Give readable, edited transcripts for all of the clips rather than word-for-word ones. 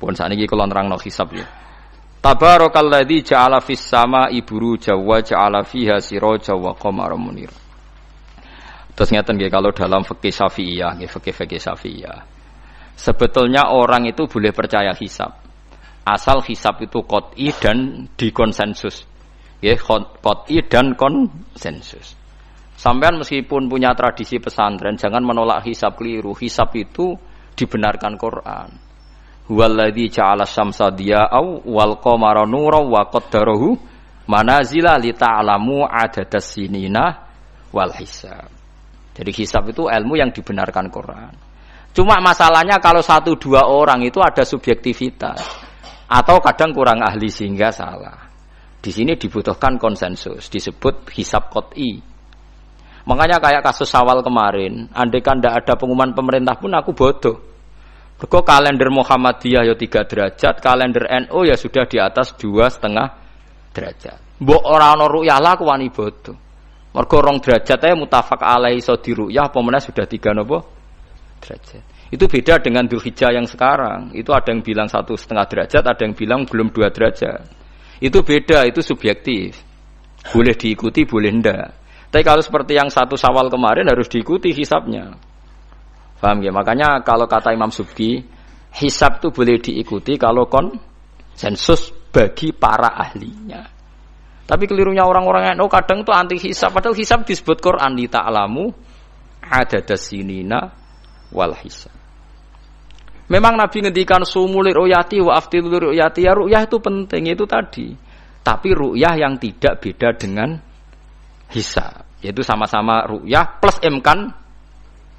Pun sakniki kula nerangno hisab ya. Tabarakalladzi ja'ala fis sama'i buruja wa ja'ala fiha siraja wa qamaran munir. Terus ngeten nggih kalau dalam fikih Syafi'iyah nggih fikih Syafi'iyah. Sebetulnya orang itu boleh percaya hisab. Asal hisab itu qat'i dan dikonsensus. Nggih, qat'i dan konsensus. Sampean meskipun punya tradisi pesantren jangan menolak hisab keliru. Hisab itu dibenarkan Quran. Huwallazi ja'ala syamsa diya'aw wal qamara nuran wa qaddarahu manazila li ta'lamu adadas sinina wal hisab. Jadi hisab itu ilmu yang dibenarkan Quran. Cuma masalahnya kalau 1-2 orang itu ada subjektivitas atau kadang kurang ahli sehingga salah. Di sini dibutuhkan konsensus, disebut hisab qat'i. Makanya kayak kasus Syawal kemarin, andai kan tidak ada pengumuman pemerintah pun aku bodoh. Mergo kalender Muhammadiyah ya 3 derajat, kalender NU ya sudah di atas 2,5 derajat. Mbok ora ana ru'yah lah aku wani bodoh. Mergo 2 derajat ae mutafaq alaihi iso diru'yah apa meneh sudah 3 napa derajat. Itu beda dengan Dzulhijjah yang sekarang. Itu ada yang bilang 1,5 derajat, ada yang bilang belum 2 derajat. Itu beda, itu subjektif. Boleh diikuti, boleh ndak. Tapi kalau seperti yang 1 Syawal kemarin harus diikuti hisabnya. Paham ya? Makanya kalau kata Imam Subki, hisab itu boleh diikuti kalau konsensus bagi para ahlinya. Tapi kelirunya orang-orang yang kadang itu anti hisab. Padahal hisab disebut Quran li ta'lamu adadas sinina wal hisab. Memang Nabi ngendikan sumul ru'yati wa aftilu ru'yati. Ya ru'yah itu penting itu tadi. Tapi ru'yah yang tidak beda dengan hisab. Yaitu sama-sama ru'yah plus imkan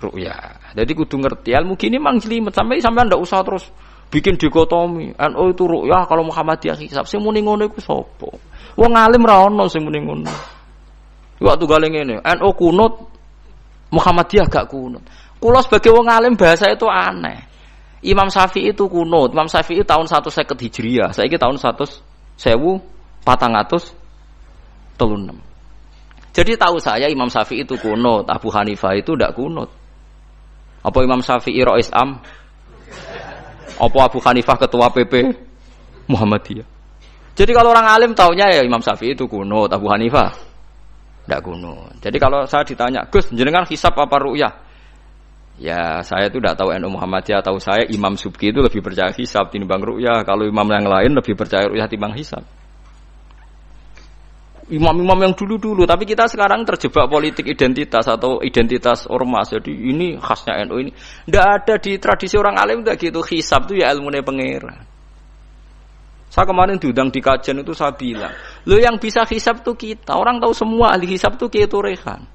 ru'yah. Jadi kudu ngerti ilmu gini mang jelimet sampai ndak usah terus bikin dikotomi. NU itu ru'yah kalau Muhammadiyah hisab. Sing muni ngono iku sapa? Wong alim ra ono sing muni ngono. Waktu gale ngene, NU kunut Muhammadiyah gak kunut. Kula sebagai wong alim bahasa itu aneh. Imam Syafi'i itu kunut. Imam Syafi'i tahun 150 Hijriah. Saiki tahun 1436. Jadi tahu saya Imam Syafi'i itu kunut, Abu Hanifah itu tidak kunut. Apa Imam Syafi'i Rais Am? Apa Abu Hanifah ketua PP Muhammadiyah? Jadi kalau orang alim taunya ya Imam Syafi'i itu kunut, Abu Hanifah tidak kunut. Jadi kalau saya ditanya, Gus, jenengan hisab apa ru'yah? Ya saya itu tidak tahu NU Muhammadiyah, tahu saya Imam Subki itu lebih percaya hisab timbang ru'yah. Kalau imam yang lain lebih percaya ru'yah timbang hisab. Imam-imam yang dulu-dulu, tapi kita sekarang terjebak politik identitas atau identitas ormas. Jadi ini khasnya NU ini. Tidak ada di tradisi orang alim tidak gitu. Hisab itu ya ilmunya pangeran. Saya kemarin diundang di kajian itu saya bilang, lo yang bisa hisab itu kita. Orang tahu semua ahli hisab itu Kiai Turehan.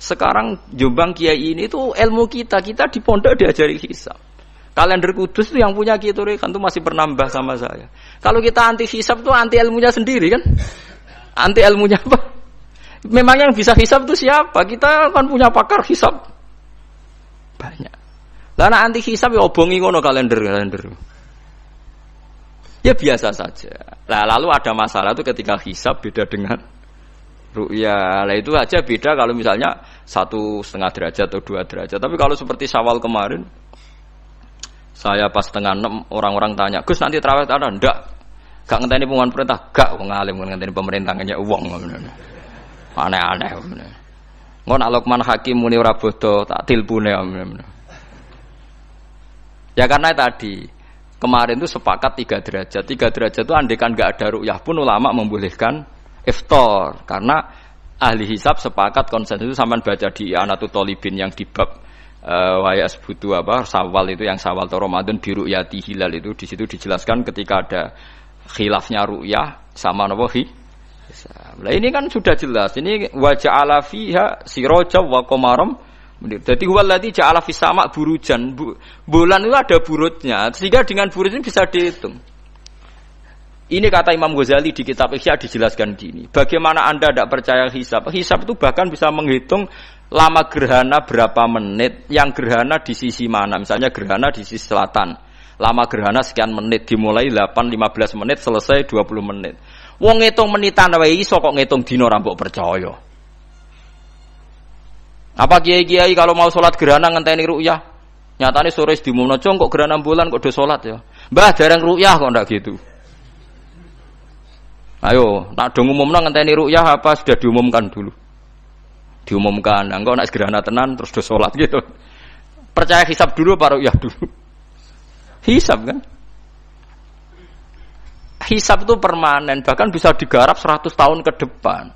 Sekarang Jombang Kiai ini itu ilmu kita. Kita di pondok diajari hisab. Kalender Kudus itu yang punya Kiai Turehan itu masih penambah sama saya. Kalau kita anti hisab itu anti ilmunya sendiri kan? Anti ilmunya apa? Memang yang bisa hisab itu siapa? Kita kan punya pakar hisab banyak. Lah anti hisab ya obongi ngono kalender. Ya biasa saja. Lah lalu ada masalah itu ketika hisab beda dengan ru'yah. Lah itu aja beda kalau misalnya 1,5 derajat atau 2 derajat. Tapi kalau seperti Syawal kemarin, saya pas 5:30 orang-orang tanya, Gus nanti tarawih ada? Enggak. Gak ngenteni pengumuman perintah, gak wong alim ngenteni pemerintah ngene wong ngono. Aneh-aneh ngono. Ngono Luqman Hakim muni ora bodo tak tilpune ngono. Ya karena tadi kemarin itu sepakat 3 derajat. 3 derajat itu andekan gak ada ru'yah pun ulama membolehkan iftar karena ahli hisab sepakat konsensus. Sampean baca di Anatut Thalibin yang di bab wayas butuh apa Syawal itu yang Syawal atau Ramadan biru yati hilal itu di situ dijelaskan ketika ada khilafnya ru'yah sama napa hisab. Lah ini kan sudah jelas. Ini wa ja'ala fiha siraja wa qamaram. Jadi huwallazi ja'ala fis sama' burujan. Bulan itu ada burutnya. Sehingga dengan burut ini bisa dihitung. Ini kata Imam Ghazali di kitab Ihya dijelaskan gini. Bagaimana Anda tidak percaya hisab? Hisab itu bahkan bisa menghitung lama gerhana berapa menit, yang gerhana di sisi mana. Misalnya gerhana di sisi selatan. Lama gerhana sekian menit, dimulai 8-15 menit, selesai 20 menit. Wong ngitung menitan wae iso kok ngitung dina ora mbok percaya. Apa kiai-kiai kalau mau salat gerhana ngenteni ru'yah? Nyatane sore diumumno kok gerhana bulan kok do salat ya. Mbah jarang ru'yah kok ndak gitu. Ayo, nak dong umumna ngenteni ru'yah apa sudah diumumkan dulu. Diumumkan, engko nak gerhana tenan terus do salat gitu. Percaya hisab dulu apa ru'yah dulu? Hisab kan? Hisab itu permanen, bahkan bisa digarap 100 tahun ke depan.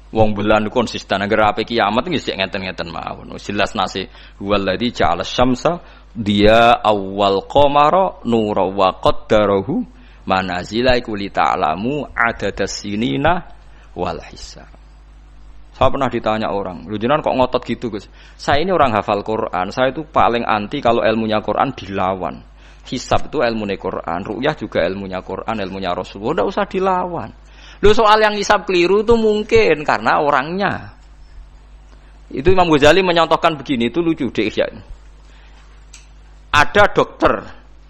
Wong bulan konsisten agar ape kiamat nggih sik ngeten-ngeten mawon. Jelas nase huwallazi ja'ala syamsa dia awal qamara nura wa qaddarahu manazila iku li ta'lamu adadas sinina wal hisab. Saya pernah ditanya orang, lu jenengan kok ngotot gitu Gus? Saya ini orang hafal Quran, saya itu paling anti kalau ilmunya Quran dilawan. Hisab itu ilmunya Quran, ru'yah juga ilmunya Quran, ilmunya Rasulullah, tidak usah dilawan. Lu soal yang hisab keliru itu mungkin karena orangnya. Itu Imam Ghazali menyontohkan begini, itu lucu deh ya. Ada dokter,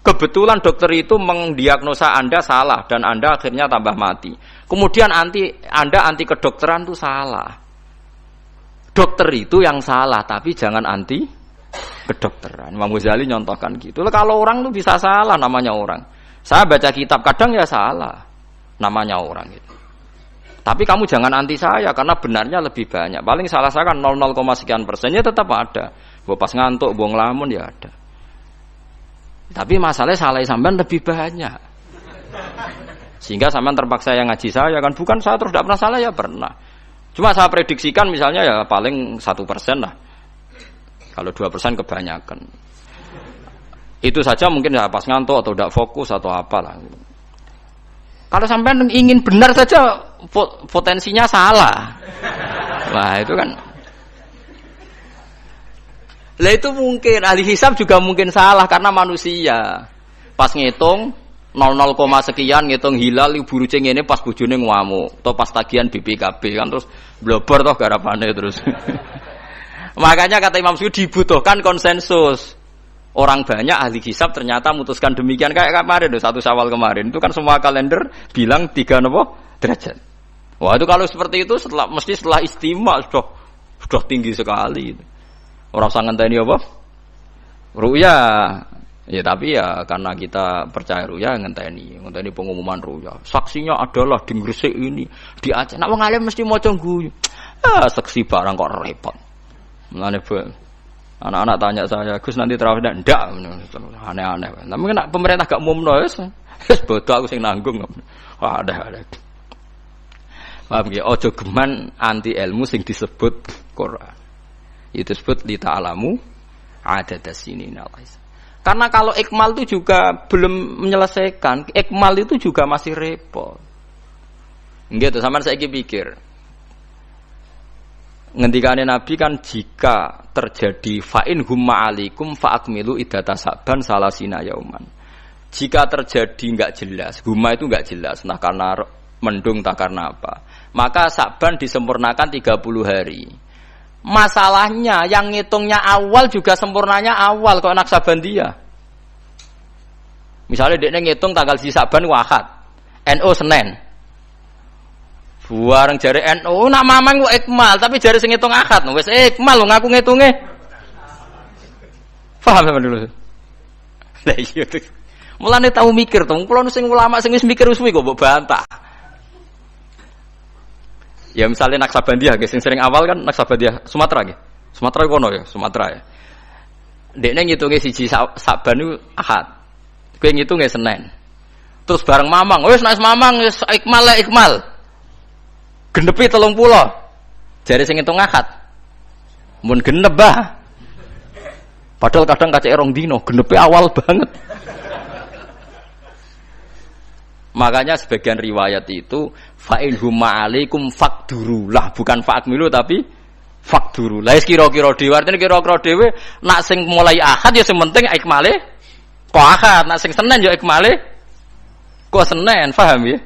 kebetulan dokter itu mendiagnosa Anda salah dan Anda akhirnya tambah mati. Kemudian Anda anti kedokteran itu salah. Dokter itu yang salah, tapi jangan anti kedokteran. Imam Ghazali nyontohkan gitu. Kalau orang itu bisa salah, namanya orang. Saya baca kitab kadang ya salah, namanya orang itu. Tapi kamu jangan anti saya karena benarnya lebih banyak. Paling salah saya kan 0, sekian persennya tetap ada. Gua pas ngantuk, buang lamun ya ada. Tapi masalahnya salah sampean lebih banyak. Sehingga sampean terpaksa yang ngaji saya kan, bukan saya terus tidak pernah salah ya pernah. Cuma saya prediksikan misalnya ya paling 1% lah. Kalau 2% kebanyakan. Itu saja mungkin ya pas ngantuk atau tidak fokus atau apalah. Kalau sampean ingin benar saja potensinya salah. Wah, itu kan. Lah itu mungkin ahli hisab juga mungkin salah karena manusia. Pas ngitung 0, sekian ngitung hilal ibu rucing ini pas bojone ngamuk atau pas tagihan BPKB kan terus blobor toh garapane terus. Makanya kata Imam Suyuti dibutuhkan konsensus. Orang banyak ahli hisab ternyata memutuskan demikian kayak kemarin 1 Syawal kemarin itu kan semua kalender bilang 3 derajat. Wah itu kalau seperti itu mesti setelah istimewa sudah tinggi sekali. Orang usah ngenteni apa? Ru'ya. Ya tapi ya karena kita percaya ru'ya ngenteni pengumuman ru'ya. Saksinya adalah di Gresik ini, di Aceh. Nek wong alim mesti maca guyu. Saksi barang kok repot. Mulane anak-anak tanya saya, Gus nanti terawih ndak? Aneh-aneh. Tapi nek pemerintah gak umumno wis bodoh aku sing nanggung. Wah, ada. Paham ya? Ojo geman anti ilmu sing disebut Quran. Itu disebut li ta'lamu adadas sinina. Karena kalau ikmal itu juga belum menyelesaikan, ikmal itu juga masih repot. Gitu, sampean saiki pikir. Ngendikane Nabi kan jika terjadi fa'in humma alikum fa'akmilu iddata Sa'ban salasina yauman. Jika terjadi enggak jelas, humma itu enggak jelas, nah karena mendung tak karena apa. Maka Sa'ban disempurnakan 30 hari. Masalahnya yang ngitungnya awal juga sempurnanya awal kok Naksabandiyah. Misalnya dia ngitung tanggal si Sa'ban Ahad, NU Senin. Buareng jari NU nak mamang kok ikmal, tapi jari sing ngitung Ahad wis ikmal lho ngaku ngitunge. Paham sampean dulu. Lah iya. Mulane tau mikir to, kula sing ulama sing wis mikir suwi kok mbok bantah. Ya misalnya Naksabandiyah sing sering awal kan Naksabandiyah Sumatera nggih. Sumatera kono ya, Sumatera ya. Dekne ngitunge siji Saban niku Ahad. Kowe ngitunge Senin. Terus bareng mamang, wis nek mamang wis ikmal lah ikmal. Genepi 30. Jare sing ngitung Ahad. Mun genep bah. Padahal kadang kacek rong dino, genepi awal banget. Makanya sebagian riwayat itu fa'in huma alaikum faqduru lah, bukan fa'akmilu tapi faqduru. Lah kira-kira dhewe artine kira-kira dhewe nak sing mulai Ahad ya sing penting ikmale kok Ahad, nak sing Senin ya ikmale kok Senin, paham ya?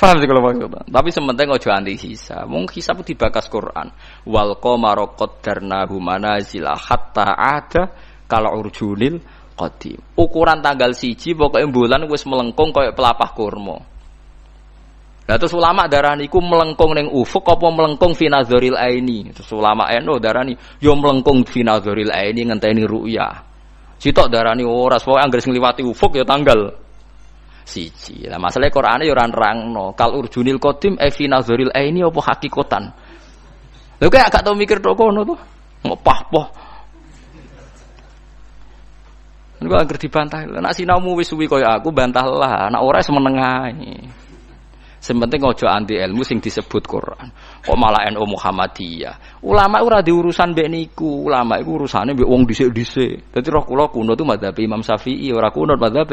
Paham sih kalau maksudnya. Tapi sementing ojo anti hisab. Mung hisab dibakas Quran. Wal qamara qaddarnahu manazila hatta ada kal urjunil qadim. Ukuran tanggal 1 pokoke bulan wis melengkung kaya pelapah kurma. Lah terus ulama darani iku melengkung ning ufuk apa melengkung fi nazaril aini. Terus ulama NU darani yo melengkung fi nazaril aini ngenteni ru'yah. Sitok darani ora, pokoke anggere ngliwati ufuk ya tanggal siji. Lah masalahe Qur'ane ya ora nerangno. Kal urjunil qadim fi nazaril aini apa hakikatan. Lha kok gak tau mikir tok kono to. Ngopah-poh. Niku anggere dibantah. Nek sinaumu wis suwi kaya aku bantahlah, nek ora semeneng ae. Sementing ojo anti ilmu sing disebut Quran. Kok malah NU Muhammadiyah. Ulama ora diurusan mbek niku. Ulama iku urusane mbek wong dhisik-dhisik. Dadi roh kula kuno tu mazhab Imam Syafi'i, ora kuno mazhab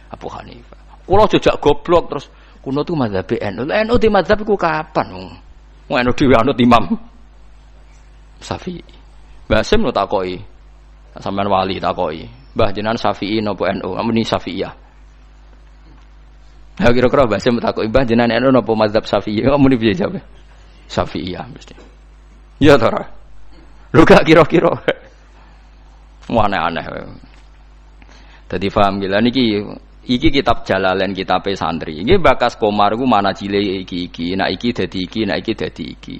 Abu Hanifah. Kula jejak goblok terus kuno tu mazhab NU. NU di mazhab iku kapan? Wong NU dhewe anut Imam Syafi'i. Mbah Sim lo takoki. Sampeyan wali takoki. Mbah jenengan Syafi'i napa NU? Amuni Syafi'iyah. Ya kira-kira bahasa mutakoki mbah jenengan NU napa mazhab Syafi'i? Muni piye jawab? Syafi'iyah mesti. Ya ta ora? Lho gak kira-kira. Aneh-aneh. Dadi paham gila niki iki kitab Jalalain kitabe santri. Iki bakas Komar iku manajile iki. Nek iki dadi iki, nek iki dadi iki.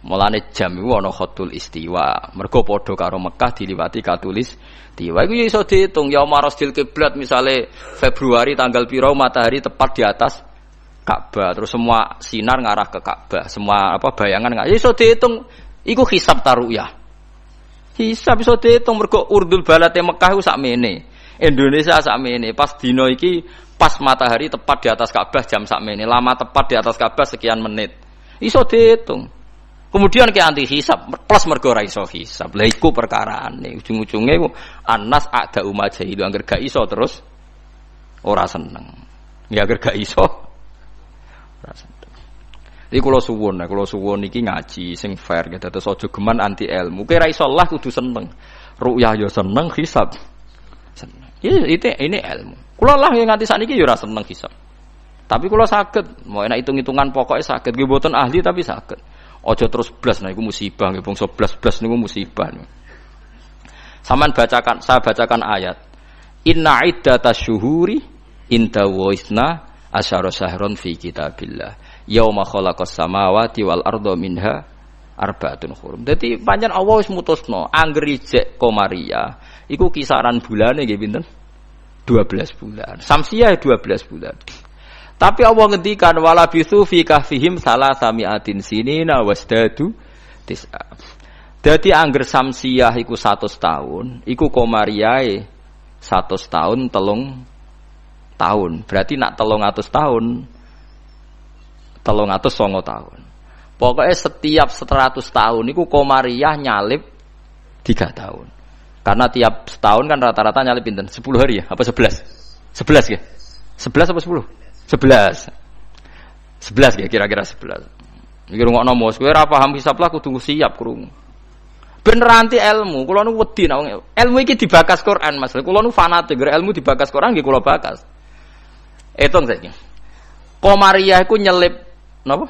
Mulane jam iku ana khatul istiwa. Mergo padha karo Mekah diliwati katulis istiwa. Iku iso diitung ya marasdil kiblat misale Februari tanggal piro matahari tepat di atas Ka'bah. Terus semua sinar ngarah ke Ka'bah. Semua bayangan ngarah. Iso diitung iku hisab taruyah. Hisab iso diitung mergo urdul balate Mekah iku sakmene. Indonesia sakmene. Pas dina iki pas matahari tepat di atas Ka'bah jam sakmene. Lama tepat di atas Ka'bah sekian menit. Iso diitung. Kemudian ke anti hisab plus mergo ora iso hisab. Lha iku perkaraane ujung-ujunge Anas ada umat itu angger gak iso terus ora seneng. Ya angger gak iso ora seneng. Iki kula suwun iki ngaji sing fair gitu terus aja geman anti ilmu. Kira iso lah kudu seneng. Ru'yah ya seneng, hisab seneng. Ini ilmu. Kula lah yang nganti sakniki ya ora seneng hisab. Tapi kula saged, mau enak hitung-hitungan pokoknya saged. Nggih mboten ahli tapi saged. Ojo terus blas nah iku musibah nggih bangsa blas-blas niku musibah. Saman bacakan saya bacakan ayat. Inna iddatasyuhuri inda waisna asyara syahron fi kitabillah. Yauma khalaqas samawati wal arda minha arba'atun hurum. Dadi pancen Allah wis mutusno angger ijek Komariah iku kisaran bulane nggih pinten? 12 bulan. Samsiah 12 bulan. Tapi Allah ngendikan wala bisu fi kahfihim salasami'atin sinina wasdadu tis'a. Dadi angger samsiah iku 100 tahun, iku Komariae 100 tahun 3 tahun. Berarti nak 300 tahun 309 tahun. Pokoknya setiap 100 tahun iku Komariah nyalip 3 tahun. Karena tiap setahun kan rata-rata nyalip pinten? 10 hari ya? Apa 11? 11 ya? 11 apa 10? 11 ya kira-kira 11. Iki rungokno mos kowe ora paham hisab lah kudu siap krungu. Ben ranti ilmu, kula nu wedi nek ilmu iki dibakas Quran Mas. Kula nu fanatik ilmu dibakas Quran nggih kula bakas. Etung saiki. Komariah iku nyelip napa?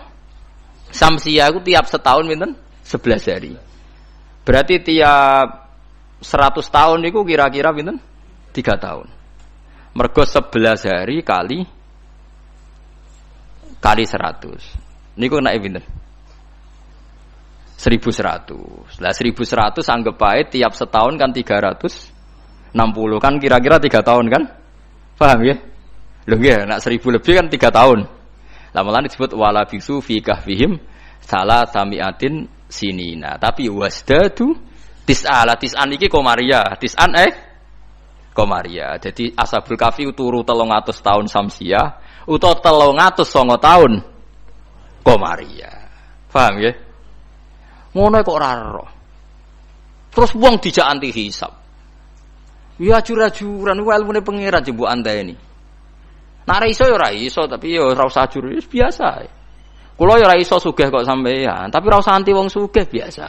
Samsiah iku tiap setahun pinten? 11 hari. Berarti tiap 100 tahun niku kira-kira pinten? 3 tahun. Mergo 11 hari kali 100. Niku nek pinten? 1100. Lah 1100 anggap ae tiap setahun kan 360 kan kira-kira 3 tahun kan? Paham ya? Lho nggih, nek 1000 lebih kan 3 tahun. Lah malah disebut wala bisu fi kahfihim salasami'atin sinina. Tapi wasdadu tis'ala tis'an iki Komariah. Tis'an Komariah. Jadi Ashabul Kahfi turu 300 tahun Samsiah utawa 309 tahun Komariah. Paham ya? Ngono kok ora ero. Terus wong dijak anti hisab. Ya ajur-ajuran ku ilmune pangeran jembuk andani. Nek ora iso ya ora iso, tapi ya ora usah ajur, wis biasa. Kula ya ora iso sugih kok sampean, tapi ora usah anti wong sugih biasa.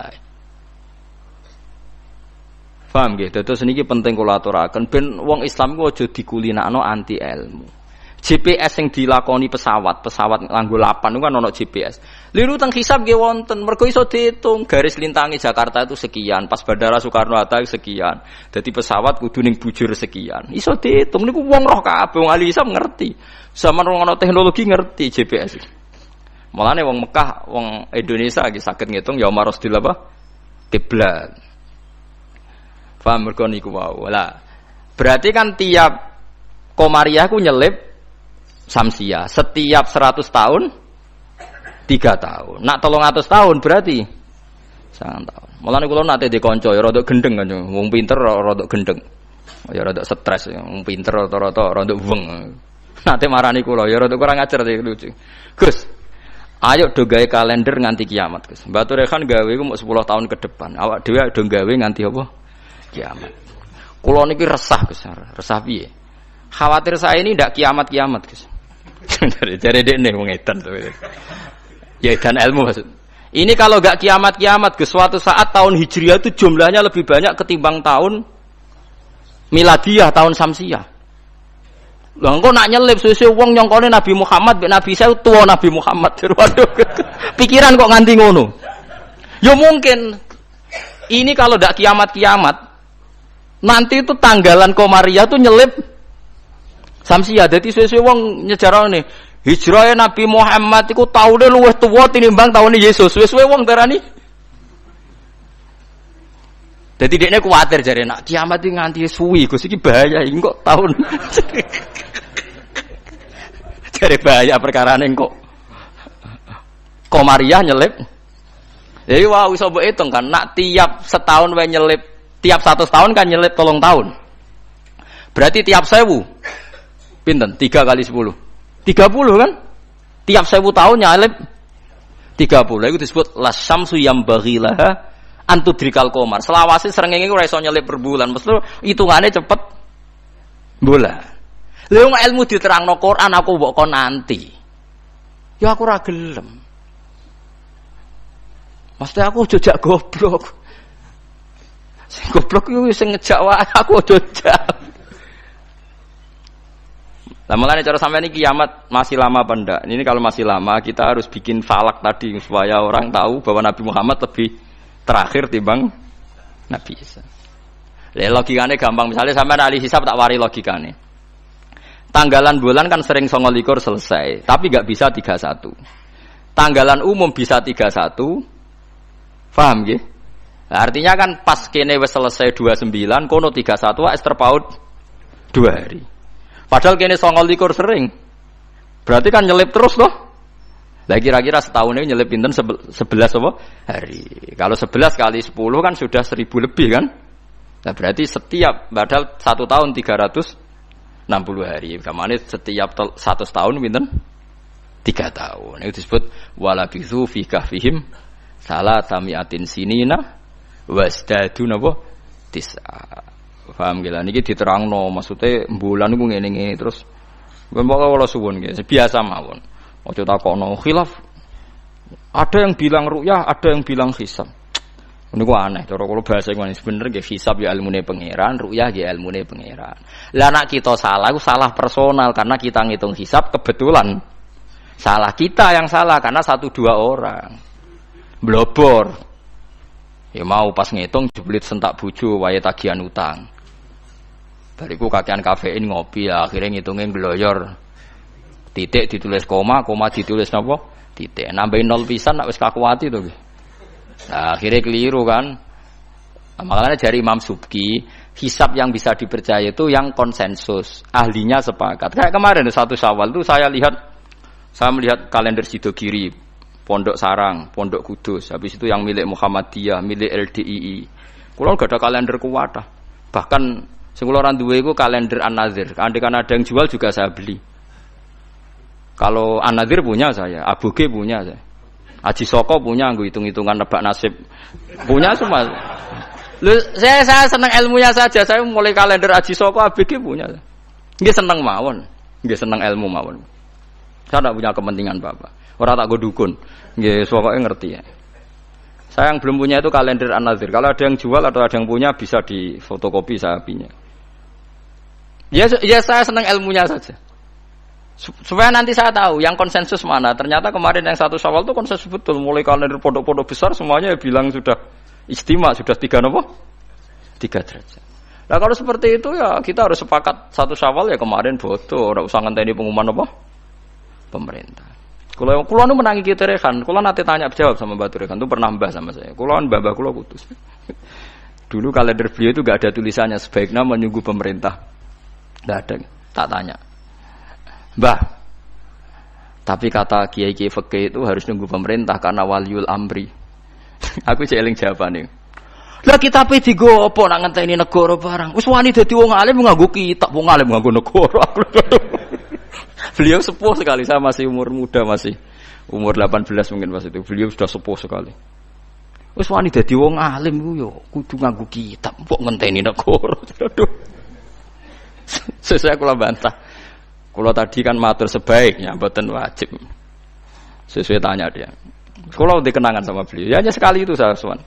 Paham nggih? Dados niki penting kula aturaken ben wong Islam ku aja dikulinakno anti ilmu. GPS yang dilakoni pesawat nganggo lapan itu kan ono GPS. Liru teng hisab nggih wonten, mergo iso diitung garis lintangi Jakarta itu sekian, pas Bandara Soekarno-Hatta sekian. Dadi pesawat kudu ning bujur sekian. Iso diitung niku wong roh kabeh, wong ahli hisab ngerti. Zaman wong ono teknologi ngerti GPS. Mulane wong Mekah, wong Indonesia iki saged ngitung ya marasdil apa? Kiblat. Paham mergo niku wau. Lah, berarti kan tiap Komariah ku nyelip Samsiah. Setiap 100 tahun 3 tahun. Nak 300 tahun berarti 9 tahun. Mulane kula nate dikonco ya rada gendeng kan. Wong pinter rada gendeng. Ya rada stres, wong pinter rata-rata rada weng. Nate marani kula ya rada kurang ajar lucu. Gus, ayo do gawe kalender nganti kiamat, Gus. Mbatu Rehan gawe iku mok 10 tahun ke depan. Awak dhewe do gawe nganti apa? Kiamat. Kula niki resah, Gus. Resah piye? Khawatir saya ini ndak kiamat-kiamat, Gus. Jare dekne wong edan to. Ya dan ilmu maksud. Ini kalau enggak kiamat-kiamat, Gus, suatu saat tahun Hijriah itu jumlahnya lebih banyak ketimbang tahun Miladiah, tahun Samsiah. Lah engko nak nyelip suwe-suwe wong nyongkone Nabi Muhammad mek Nabi saya tuwa Nabi Muhammad. Waduh. Pikiran kok nganti ngono. Ya mungkin ini kalau ndak kiamat-kiamat nanti itu tanggalan Komariah tuh nyelip Samsiah. Dadi suwe-suwe wong nyejarane hijrah Nabi Muhammad iku taune luwih tuwa tinimbang taune Yesus. Suwe-suwe wong darani. Dadi dekne kuwatir jare nak kiamat iki nganti suwi Gus iki bahaya iki kok tahun. Jare bahaya perkarane kok Komariah nyelip. Jadi wah iso mbok hitung kan nak tiap setahun wae nyelip, tiap 100 tahun kan nyelip 3 tahun. Berarti tiap 1000 pinten? 3 kali 10. 30 kan? Tiap 1000 tahun nyelip 30. Itu disebut lasyamsu yambaghilaha antudrikal qamar. Selawase srengenge ora iso nyelip per bulan. Mesti hitungane cepet bulan. Lha wong ilmu diterangno Quran aku mbok kon nanti. Ya aku ora gelem. Mesti aku jejak goblok. Sing goblok iku sing ngejak wae aku jejak. Lah mulane cara sampeyan iki kiamat masih lama apa ndak? Ini kalau masih lama kita harus bikin falak tadi supaya orang tahu bahwa Nabi Muhammad lebih terakhir timbang Nabi Isa. Lah logikane gampang, misalnya sampeyan ahli hisab tak wari logikane. Tanggalan bulan kan sering 29 selesai, tapi enggak bisa 31. Tanggalan umum bisa 31. Paham nggih? Nah, artinya kan pas kene wis selesai 29, kono 31 wis terpaut 2 hari. Padahal kene 29 sering. Berarti kan nyelip terus loh. Lah kira-kira setahun ini nyelip pinten 11 apa? Hari. Kalau 11 kali 10 kan sudah 1000 lebih kan? Nah, berarti setiap padahal 1 tahun 360 hari. Kamane setiap 100 tahun pinten? 3 tahun. Itu disebut walabithu fi kahfihim salatamiatin sinina wasdadu napa tis'a. Paham gila niki diterangno maksude bulan niku ngene-ngene terus mbok kula suwun nggih biasa mawon. Aja takokno khilaf. Ada yang bilang ru'yah, ada yang bilang hisab. Niku aneh cara kula bahasa ngene bener nggih hisab ya ilmune pangeran, ru'yah ya ilmune pangeran. Lah nek kita salah iku salah personal karena kita ngitung hisab kebetulan. Salah kita yang salah karena 1-2 orang. Blobor. Ya mau pas ngitung jeblit sentak bojo wae tagihan utang. Bariku kakean kafein ngopi ya, akhirnya ngitungin gloyor. Titik ditulis koma, koma ditulis napa? Titik. Nambahin 0 pisan nak wis kakuati to. Nah, akhirnya keliru kan. Nah, makanya dari Imam Subki, hisab yang bisa dipercaya itu yang konsensus, ahlinya sepakat. Kayak kemarin 1 Syawal itu saya melihat kalender Sidogiri, Pondok Sarang, Pondok Kudus, habis itu yang milik Muhammadiyah, milik LDII. Kulo gak ada kalender kuwatah. Bahkan sing kula ora duwe iku kalender An-Nadzir. Andaikan ada yang jual juga saya beli. Kalau An-Nadzir punya saya, Aboge punya saya. Aji Soko punya, nggo hitung-hitungan nebak nasib. Punya semua. Loh, saya senang ilmunya saja. Saya mulai kalender Aji Soko, Aboge punya. Nggih seneng mawon. Nggih seneng ilmu mawon. Saya tidak punya kepentingan Bapak. Orang tak go dukun. Nggih, pokoknya ngerti ya. Saya yang belum punya itu kalender An-Nadzir. Kalau ada yang jual atau ada yang punya bisa di fotokopi saya punya. Ya saya senang ilmunya saja. Supaya nanti saya tahu yang konsensus mana. Ternyata kemarin yang 1 Syawal itu konsensus betul. Mulai kalender pondok-pondok besar semuanya bilang sudah istimewa, sudah 3 apa? 3 derajat. Nah kalau seperti itu ya kita harus sepakat 1 Syawal ya kemarin bodoh. Ora usah ngenteni pengumuman apa? Pemerintah. Kulo nu menangi kita Rehan. Kulo nanti tanya jawab sama Batu Rehan. Itu pernah mbah sama saya. Kulo mbah kulo putus. Dulu kalender beliau itu gak ada tulisannya sebaiknya menunggu pemerintah. Gak ada. Tak tanya. Mbah, tapi kata kiai-kiai fikih itu harus nunggu pemerintah karena waliul amri. Aku jeling jawabannya. Lah kitabe digo apa nak ngenteni negara barang. Wis wani dadi wong alim nganggo kitab, wong alim nganggo negara. Beliau sepuh sekali, saya masih umur muda, masih umur 18 mungkin pas itu. Beliau sudah sepuh sekali. Wis wani dadi wong alim ku yo kudu nganggo kitab, kok ngenteni negara. Aduh. Sesuai kula bantah. Kula tadi kan matur sebaiknya mboten wajib. Sesuai tanya dia. Kula udah kenangan sama beliau. Ya hanya sekali itu saya sowan.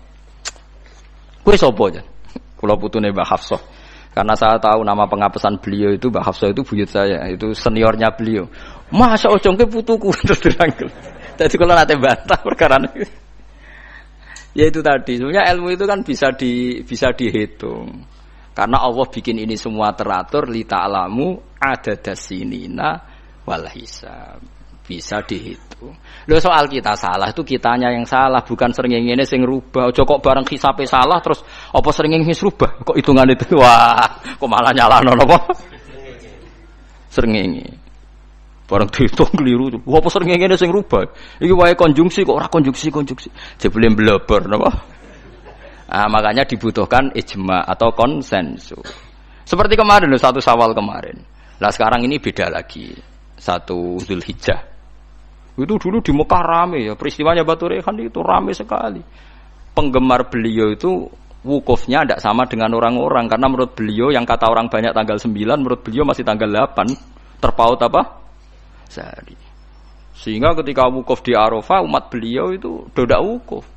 Kowe sapa jan? Kula putune Mbah Hafsah. Karena saya tahu nama pengapesan beliau itu Mbah Hafsah itu buyut saya, itu seniornya beliau. Masa ojongke putuku terus dirangkul. Dadi kula nate bantah perkara niku. Ya itu tadi, sebenarnya ilmu itu kan bisa dihitung. Karena Allah bikin ini semua teratur li ta'lamu adadasinina wal hisab. Bisa dihitung. Lho soal kita salah itu kitanya yang salah, bukan srengenge sing rubah. Aja kok bareng hisabe salah terus apa srengenge wis rubah. Kok hitungan itu wah, kok malah nyalahno napa? Srengenge. Bareng dihitung keliru. Apa srengenge sing rubah? Iki wae konjungsi kok ora konjungsi. Jebule mblebor napa? Ah, makanya dibutuhkan ijma atau konsensus. Seperti kemarin loh, 1 Syawal kemarin. Nah sekarang ini beda lagi. 1 Dzulhijjah. Itu dulu di Mekah rame ya, peristiwanya Batu Rehan itu rame sekali. Penggemar beliau itu wukufnya tidak sama dengan orang-orang karena menurut beliau yang kata orang banyak tanggal 9, menurut beliau masih tanggal 8 terpaut apa? Sehari. Sehingga ketika wukuf di Arafah umat beliau itu dodak wukuf.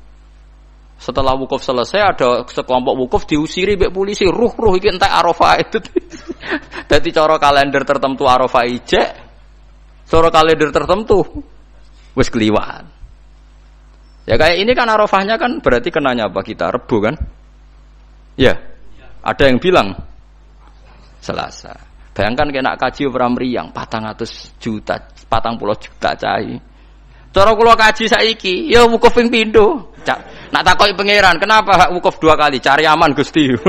Setelah wukuf selesai ada sekelompok wukuf diusiri mbek polisi, ruh iki entek Arafah itu. Dadi cara kalender tertentu Arafah ijek, cara kalender tertentu wis keliwaan. Ya kayak ini kan Arafahnya kan berarti kenanya apa kita Rebo kan? Ya. Ada yang bilang Selasa. Bayangkan kena kaji ora mriyang 400 juta, 40 juta cai. Cara kula kaji saiki, ya wukuf ping pindho. Nak takoki pangeran, kenapa hak wukuf 2 kali? Cari aman Gusti. 40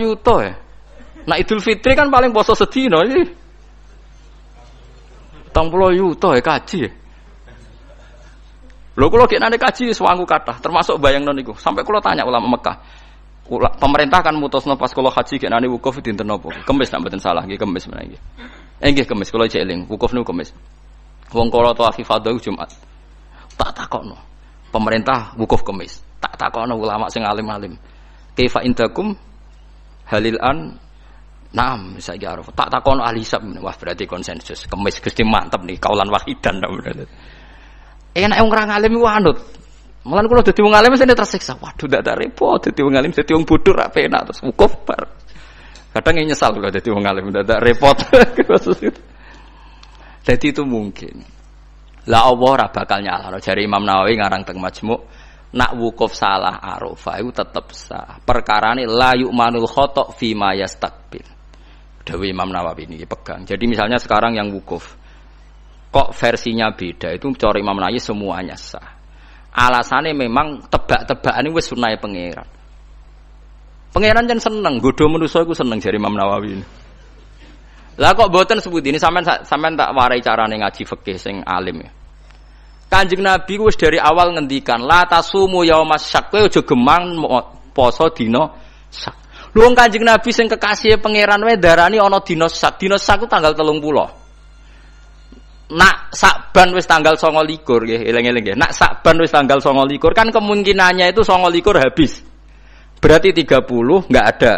yuta ya. Nah Idul Fitri kan paling poso sedina iki. 40 yuta ya kaji. Lho kula gek nane kaji swangu kathah, termasuk bayangno niku. Sampai kula tanya ulama Mekah. Pemerintah kan mutusno pas kula haji gek nane wukuf dinten napa? Kemis nek mboten salah nggih kemis menawi. Nggih kemis kula cek eling, wukuf niku kemis. Wong kala tawaf ifadah Jumat. Tak takokno. Pemerintah wukuf kemis. Tak takokno ulama sing alim-alim. Kaifa indakum halil an Naam, saiki Arafah. Tak takon ahli hisab. Wah, berarti konsensus. Kemis Gusti mantep nih, kaulan wahidan. Enak wong ora ngalim iku anut. Mulan kula dadi wong alim mesti tersiksa. Waduh, ndak repot dadi wong alim, dadi wong bodoh ra penak terus wukuf bar. Kadang nyesal kula dadi wong alim, ndak repot. Jadi itu mungkin. Lah Allah ora bakal nyalahno. Jare Imam Nawawi ngarang teng Majmu', nak wukuf salah Arafah itu tetep sah. Perkarane la yu'manul khata' fi ma yastaqbil. Dewi Imam Nawawi ini pegang. Jadi misalnya sekarang yang wukuf, kok versinya beda, itu cara Imam Nawawi semuanya sah. Alasannya memang tebak-tebakan ini wis sunahe pangeran. Pangeran jan seneng, godho manusa iku seneng jare Imam Nawawi ini. Lah kok mboten sebut ini sampean tak warai carane ngaji fikih sing alim ya. Kanjeng Nabi wis dari awal ngendikan la tasumu yaumas syak, kowe aja gemang poso dina syak. Lho Kanjeng Nabi sing kekasih pangeran wae darani ana dina syak. Dina syak ku tanggal 30. Nak Sakban wis tanggal 29 nggih, eling-eling nggih. Nak Sakban wis tanggal 29 kan kemungkinannya itu 29 habis. Berarti 30 enggak ada.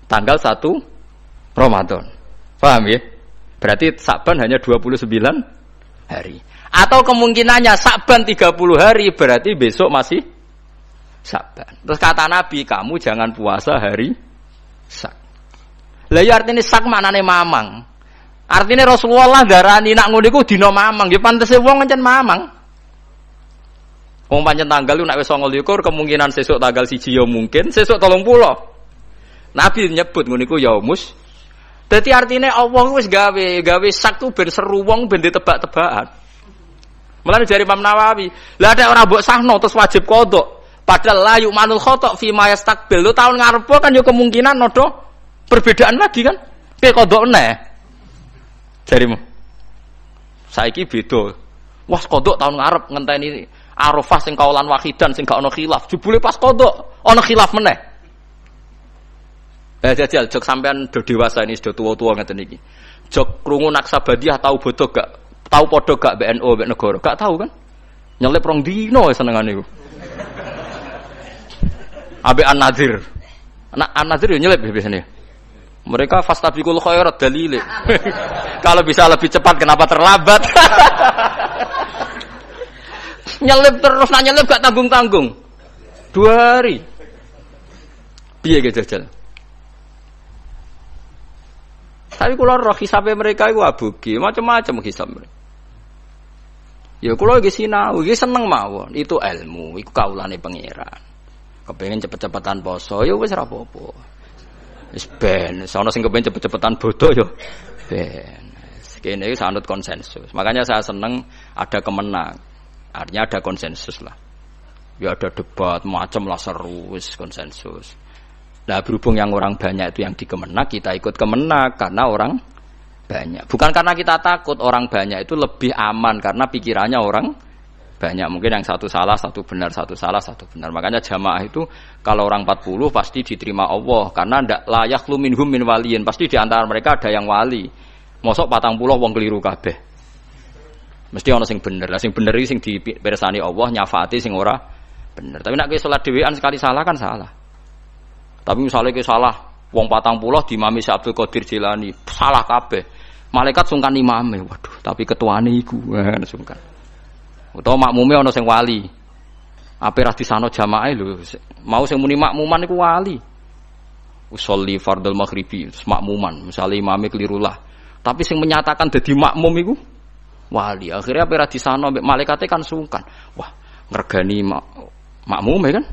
Tanggal 1 Ramadan. Paham ya? Berarti Sakban hanya 29 hari. Atau kemungkinannya Sakban 30 hari berarti besok masih Sakban. Terus kata Nabi, kamu jangan puasa hari Sak. Lah ya artine Sak maknane mamang. Artine Rasulullah darani nak ngono iku dina mamang, ya pantese wong pancen mamang. Wong pancen tanggal nek wis 29 kemungkinan sesuk tanggal 1 ya mungkin, sesuk 30. Nabi nyebut ngono iku yaumus. Dadi artine Allah wis gawe Sak ku ben seru wong ben ditebak-tebakan. Mulane jari Imam Nawawi, lah ada orang mbok sahno terus wajib qada. Padahal la yu'manul khata' fi ma yastaqbil. Lu tahun ngarep kan yo kemungkinan nodo perbedaan lagi kan. Ki qada meneh. Jarimu. Saiki beda. Wah, qada tahun ngarep ngenteni Arafah sing kaulan wahidan sing gak ono khilaf. Jebule pas qada ono khilaf meneh. Jajal jok sampean do dewasa ini sudah tua-tua ngeten iki. Jok krungu Naksabandiyah tahu bodoh gak? Tahu padha gak BNO mbek negara? Gak tahu kan? Nyelip rong dino senengane iku. Ambek An-Nadir. An-Nadir yo nyelip biasanya. Mereka fastabiqul khairat dalile. Kalau bisa lebih cepat kenapa terlambat? Nyelip terus nyelip gak tanggung-tanggung. 2 hari. Piye ge jajal? Tapi kula roh hisabe mereka iku abuge, macam-macam hisab mereka. Ya kula iki sinau, iki seneng mawon. Itu ilmu, iku kaulane pangeran. Kepengen cepet-cepetan poso, ya wis ora apa-apa. Wis ben, sono sing kepengen cepet-cepetan bodoh ya ben. Sekene iki sanut konsensus. Makanya saya seneng ada kemenang. Artinya ada konsensus lah. Ya ada debat macam lah seru wis konsensus. Nah, berhubung yang orang banyak itu yang di Kemenak, kita ikut Kemenak karena orang banyak. Bukan karena kita takut orang banyak itu lebih aman karena pikirannya orang banyak. Mungkin yang satu salah, satu benar, satu salah, satu benar. Makanya jamaah itu kalau orang 40 pasti diterima Allah karena ndak layak lu minhum min waliyin. Pasti di antara mereka ada yang wali. Mosok 40 wong keliru kabeh. Mesti ana sing bener. Lah sing bener iki sing dipirsani Allah nyafaati sing ora bener. Tapi nek kowe salat dhewean sekali salah kan salah. Tapi misalnya kowe salah wong 40 diimami Syekh Abdul Qadir Jilani, salah kabeh. Malaikat sungkan imame. Waduh, tapi ketuane iku sungkan. Utawa makmume ana sing wali. Ape ra disano jamaah lho. Mau sing muni makmuman iku wali. Usolli fardhul maghribi, makmuman. Misale imame keliru lah. Tapi sing menyatakan dadi makmum iku wali. Akhirnya ape ra disano mbek malaikate kan sungkan. Wah, ngregani makmume kan?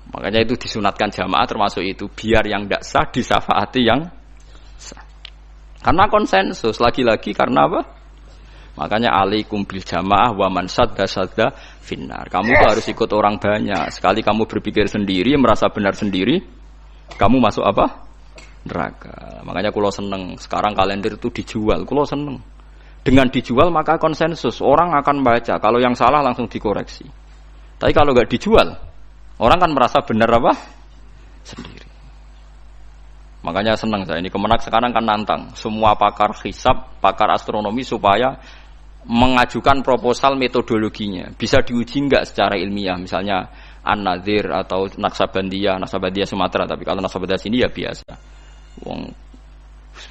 Makanya itu disunatkan jamaah termasuk itu biar yang tidak sah disafaati yang sah. Karena konsensus lagi-lagi karena apa? Makanya alaikum bil jamaah wa man sadda finnar. Kamu tuh harus ikut orang banyak. Sekali kamu berpikir sendiri, merasa benar sendiri, kamu masuk apa? Neraka. Makanya kulo seneng sekarang kalender itu dijual. Kulo seneng. Dengan dijual maka konsensus orang akan baca. Kalau yang salah langsung dikoreksi. Tapi kalau nggak dijual, orang kan merasa benar apa? Sendiri. Makanya senang saya ini Kemenak sekarang kan nantang semua pakar hisab, pakar astronomi supaya mengajukan proposal metodologinya. Bisa diuji enggak secara ilmiah, misalnya An-Nadir atau Naksabandiyah Sumatera, tapi kalau Naksabandiyah sini ya biasa.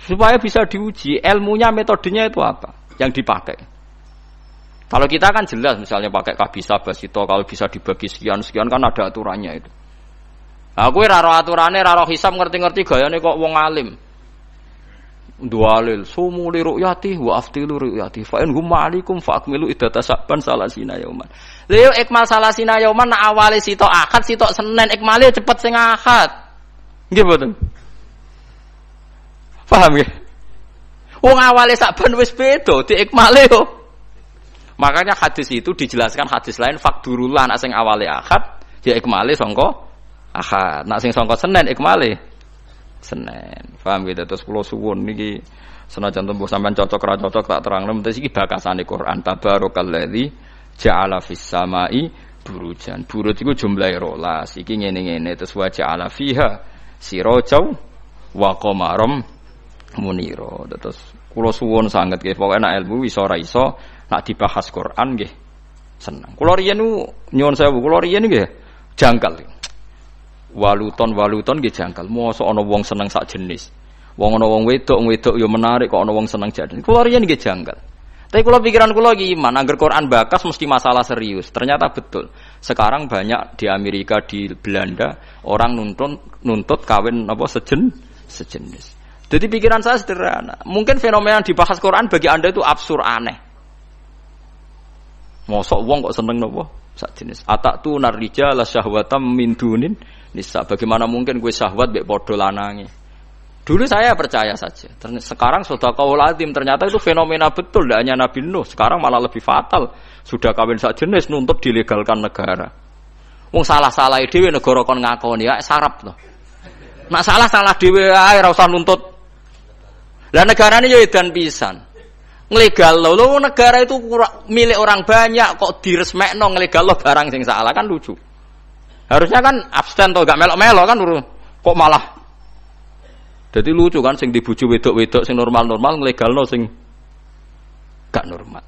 Supaya bisa diuji ilmunya, metodenya itu apa yang dipakai. Kalau kita kan jelas misalnya pakai kabisa basito, kalau bisa dibagi sekian kan ada aturannya itu. Aku ora ro aturane, ora ro hisab ngerti-ngerti gayane kok wong alim. Dualil sumu li ru'yati wa aftilu ru'yati fa in hum ma'alikum fa akmilu iddata saban salasina yauman. Lha ikmal salasina yauman nak awale sitok Ahad sitok Senin ikmale cepet sing Ahad. Nggih mboten? Paham nggih? Wong awale saban wis beda di ikmale yo. Makanya hadis itu dijelaskan hadis lain fakdurulah nak sing awale Ahad ya ikmale sangka Ahad. Nak sing sangka Senin ikmale Senin. Paham gitu? Terus kula suwun niki senajan tembuh sampean cocok ra cocok tak terangno mesti iki bakasane Quran tabarakalladzi ja'ala fis samai burujan. Buruj iku jumlahe 12. Iki ngene-ngene terus wa ja'ala fiha sirajau wa qamaram munira. Terus kula suwun sanget nggih pokoke nek ilmu iso ora iso nek dibahas Quran nggih seneng. Kula riyen nyuwun sewu, kula riyen nggih jangkal. Waluton nggih jangkal. Mosok ana wong seneng sak jenis. Wong ana wong wedok ya menarik kok ana wong seneng jadi. Kula riyen nggih jangkal. Tapi kula pikiran kula iki iman, angger Quran bakas mesti masalah serius. Ternyata betul. Sekarang banyak di Amerika, di Belanda orang nuntut kawin apa sejenis. Jadi pikiran saya sederhana. Mungkin fenomena yang dibahas Quran bagi Anda itu absurd aneh. Mosok wong kok seneng napa? Sak jenis. Atatu narrijala syahwatam min dunin nisa. Bagaimana mungkin gue syahwat mbek padha lanange? Dulu saya percaya saja. Sekarang sedekahul azim ternyata itu fenomena betul, tidak hanya Nabi Nuh. Sekarang malah lebih fatal. Sudah kawin sak jenis nuntut dilegalkan negara. Wong salah-salah dhewe negara kon ngakoni ya sarap to. Nak salah dhewe ae ora usah nuntut. Lah negarane yo edan pisan. Nglegal lho negara itu milik orang banyak kok diresmekno nglegal lo barang sing salah kan lucu. Harusnya kan abstain to gak melok-melok kan kok malah. Jadi lucu kan sing dibuju wedok-wedok sing normal-normal nglegalno sing gak normal.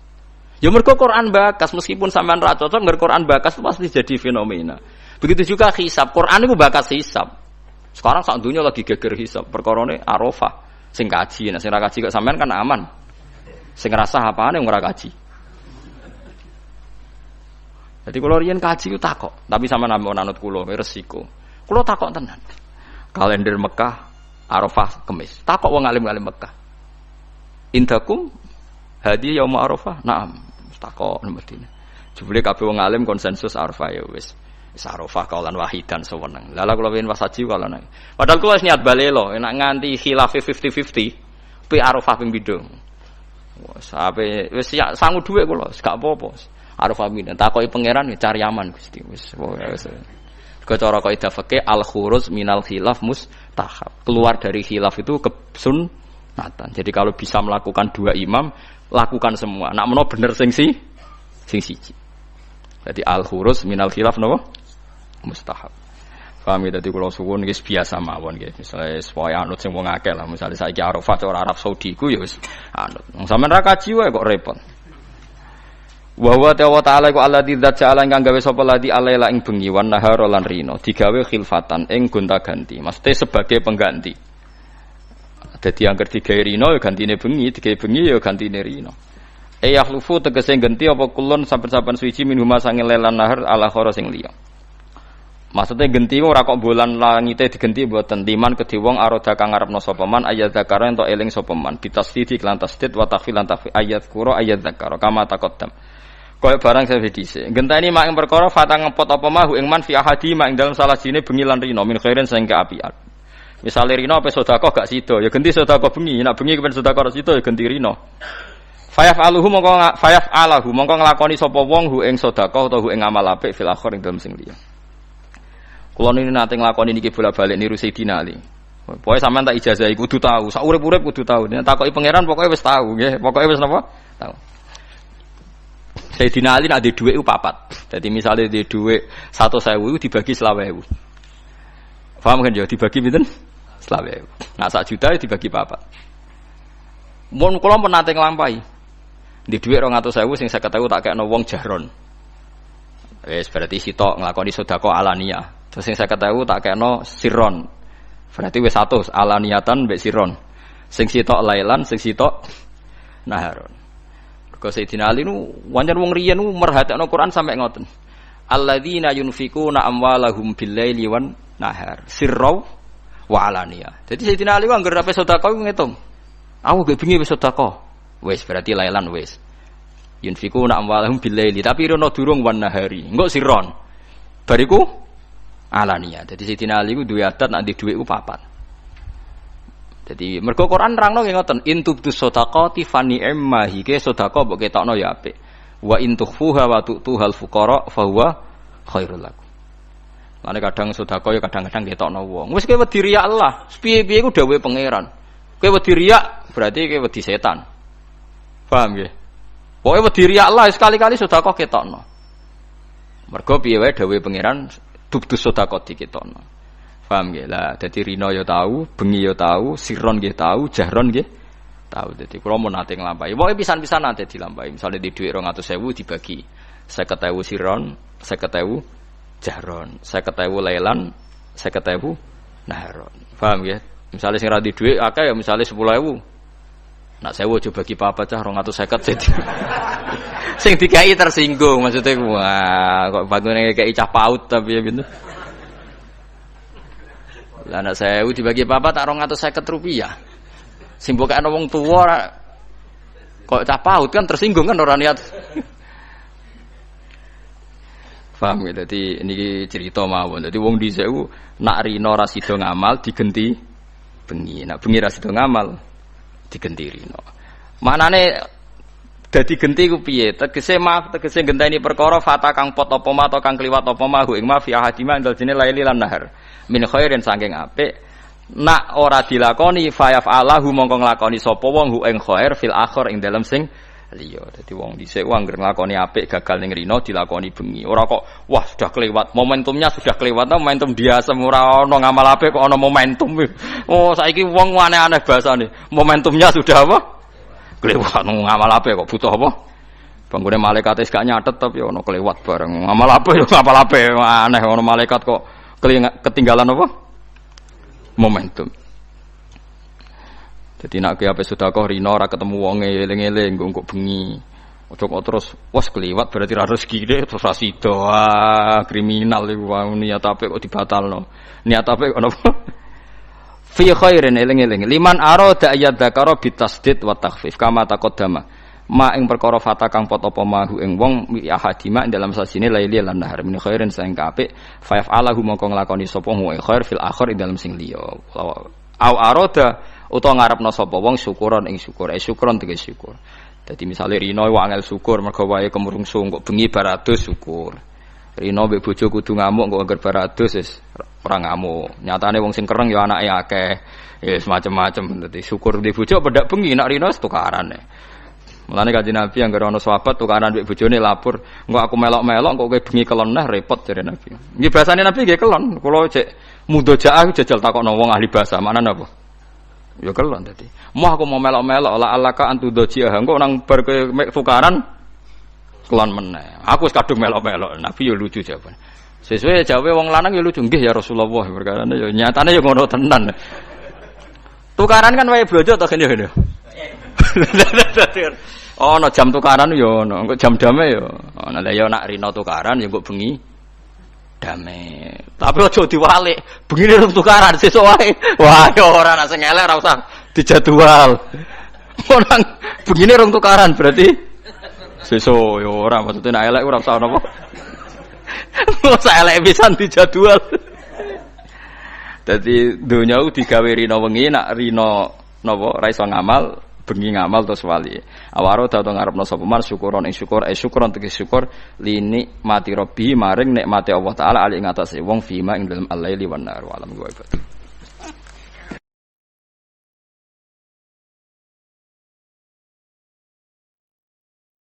Ya mergo Quran bakas meskipun sampean ra cocok ngger Quran bakas itu pasti jadi fenomena. Begitu juga hisab. Quran itu bakas hisab. Sekarang sak dunya lagi geger hisab. Perkarane Arafah sing kaji. Nah sing ra kaji kok sampean kan aman. Sing ngrasah apane ora kaji. Jadi kalau riyen kaji ku takok, tapi sama anut kula resiko. Kula takok tenan. Kalender Mekah Arafah Kemis. Takok wong alim-alim Mekah. Indakum hadi yaum Arafah? Naam. Takok Madinah. Jebule kabeh wong alim konsensus Arafah ya wis. Wis Arafah kaulan wahidan sewenang. Lala kula pengen wasaji kalau nang. Padahal kula wis niat balelo, enak nganti khilafe 50-50. Pi Arafah ping pindho. Wes ape wis sangu dhuwit kula, gak apa-apa. Arafah pindho. Takoki pangeran cari aman Gusti. Wis wis. Cara kaidah fikih al-khuruj minal khilaf mustahab. Keluar dari khilaf itu kesunatan. Jadi kalau bisa melakukan dua imam, lakukan semua. Nak meno bener sing siji. Jadi al-khuruj minal khilaf napa? Mustahab. Paham ya, dadi kula suwun wis biasa mawon nggih. Misale supaya anut sing wong akeh lah, misale saiki Arafah cara Arab Saudi ku ya wis anut. Wong sampean ra kaji wae kok repot. Wa huwa ta'ala iku alladzi dzat ja'ala ingkang gawe sapa ladi alaila ing bengi wan nahar lan rino digawe khilfatan ing gonta-ganti mesti sebagai pengganti. Dadi angger digawe rino ya gantine bengi, digawe bengi ya gantine rino. Yakhlufu tegese ganti apa kulun saben-saben suci minhuma sange lelan nahar ala khara sing liya. Maksudnya ganti ora kok bulan langite digenti mboten timan kedhe wong aroda kang ngarepno sapa man ayat zakara ento eling sapa man bitasdid lan tasdid wa takhfil lan takhfi ayat qura ayat zakara kama taqaddam. Kaya barang saya dhisik. Genteni mak ing perkara fatang ngepot apa mahu ing man fi ahadi mak ing dalem salah jine bengi lan rino min khairin sing kaapian. Misale rino ape sedekah gak sida, ya genti sedekah bengi, nek bengi kepen sedekah sida ya genti rino. Fayaf'aluhu mongko nglakoni sapa wong hu ing sedekah utawa hu ing amal apik fil akhir ing dalem sing liya. Kula niki nate nglakoni niki bola-balik niru Sayyidina Ali. Pokoke sampean tak ijazahi kudu tahu, sak urip-urip kudu tahu. Nek takoki pangeran pokoke wis tahu nggih, pokoke wis napa? Tahu. Sayyidina Ali nak di dhuwit ku papat. Dadi misale di dhuwit 100.000 dibagi 20.000. Paham kan ya dibagi pinten? 20.000. Nah 1 juta dibagi papat. Mun kula pun nate nglampahi. Di dhuwit 200.000 sing 50.000 tak kekno wong jahron. Wis berarti sitok nglakoni sedekah alaniyah. Terus sing 50.000 tak kekno sirron. Berarti wis 100 alaniyatan mbek sirron. Sing sitok lailan, sing sitok naharon. Kau Sayyidina Ali nu wajar wong riyen nu merhatekno Quran sampai ngoten. Alladzina yunfikuna amwalahum bil-laili wan nahar sirra wa alaniyah. Jadi Sayyidina Ali anggere ape sedekah ngitung. Aku gak bengi wis sedekah. Wis berarti lailan wis. Yunfikuna amwalahum bil-laili tapi rono durung wan nahari. Engko sirron. Bariku alaniyah. Jadi Sayyidina Ali ku duwe adat nek ndek dhuwit ku papat. Jadi mergo Quran nerangno nggih ngoten, in tubdus shadaqati fa ni'ma hike sedekah mbok ketokno ya apik. Wa in tukhfuha wa tu'tuhal fuqara fa huwa khairul lakum. Mane kadang sedekah ya kadang-kadang ketokno wong. Wis kowe wedi riya Allah, piye-piye ku dawuhe pangeran. Kowe wedi riya berarti kowe wedi setan. Paham nggih? Pokoke wedi riya Allah sekali-kali sedekah ketokno. Mergo piye wae dawuhe pangeran tubdus shadaqati ketokno. Paham nggih lah, dadi rino ya tahu, bengi ya tahu, sirron nggih tahu, jahron nggih tahu. Dadi kula mun nate nglampahi. Pokoke pisan-pisan nate dilampahi. Misale di dhuwit 200.000 dibagi 50.000 sirron, 50.000 jahron, 50.000 lailan, 50.000 naharon. Paham nggih? Misale sing ra di dhuwit akeh ya misale 10.000. Nak 1000 aja bagi papat cah 250 jadi. Sing dikai tersinggung maksudnya wah kok bangune kei cah paut tapi ya gitu. Lah anak saya dibagi papa tak 250 rupiah. Sing mbok ana wong tuwa kok cah paut kan tersinggung kan ora niat. Paham ya, dadi niki cerita mawon. Dadi wong dhisik nak rino ra sida ngamal digenti bengi. Nak bengi ra sida ngamal digentirino. Manane dadi genti ku piye? Tegese genteni perkara fata kang pot apa ma atau kang kliwat apa ma ing ma fi ahadima indal jene laili lan nahar. Min khairin saking apik. Nak ora dilakoni fayaf Allahu mongko nglakoni sapa wong hu ing khair fil akhir ing dalem sing liya. Dadi wong dhisik wong anggere nglakoni apik gagal ning rino dilakoni bengi. Ora kok wah sudah kelewat, momentumnya sudah kelewat, momentum dia ora ana ngamal apik kok ana momentum. Oh saiki wong aneh-aneh bahasane. Momentumnya sudah apa? Kelewat ngamal apik kok butuh apa? Banggune malaikat wis gak nyatet tapi ana kelewat bareng. Ngamal apik yo ngamal apik aneh ana malaikat kok ketinggalan apa? Momentum. Jadi nak ki ape sedekah rino ora ketemu wonge eling-eling engko bengi. Ojo kok terus wes kliwat berarti ra rezekine terus ra sida. Kriminal iku niat apik kok dibatalno. Niat apik ono apa? Fi khairin eling-eling liman arada ayyadzakara bitasdid wa takhfif kama taqaddama. Ma ing perkara fata kang pot apa mahu ing wong ahadima ing dalam sasine laili lan nahar min khairin sing apik fa alahu mongko nglakoni sapa mu khair fil akhir ing dalam sing liya au arada utawa ngarepno sapa wong syukuran ing syukur syukuran tegese syukur. Dadi misale rino wangel syukur mergo wae kemrungsung kok bengi baratus syukur. Rino mbek bojo kudu ngamuk kok anggar baratus wis ora ngamuk. Nyatane wong sing kereng ya anake akeh. Ya semacam-macam dadi syukur di bojo pedak bengi nak rino tukaran. Mulane Kanjeng Nabi anggere ana sahabat tukaran mbek bojone lapor, engko aku melok-melok kok kowe bengi kelon nah repot jare Nabi. Nggih bahasane Nabi nggih kelon. Kula cek mudojaah jajal takokno wong ahli bahasa, maknane apa? Ya kelon dadi. Moh aku mau melok-melok la alaka antudojiah engko nang bar kowe tukaran kelon meneh. Aku wis kadung melok-melok. Nabi ya lucu jawaban. Sesuai jawabe wong lanang ya lucu nggih ya Rasulullah perkarane ya nyatane ya ngono tenan. Tukaran kan wae blojo to kene. Oh, no jam tukaran yo, no jam dame yo. Oh, nah yo nak rino tukaran yo kok bengi dame. Tapi ojo diwalik, bengi rung tukaran sesuk wae. Wah, yo ora nak sing elek ora usah dijadwal. Orang begini rung tukaran berarti sesuk yo ora maksudnya nak elek ora usah napa. Ora elek pisan dijadwal. Dadi donya digawe rino wengi nak rino napa ra iso ngamal. Bengi ngamal terus wali. Awaro tau ngarepno sapa man syukuron ing syukur syukuron tegese syukur lini mati robbi maring nikmate Allah taala ali ing atase wong fima ing dalem al-laili wan nar wa alam ghaib.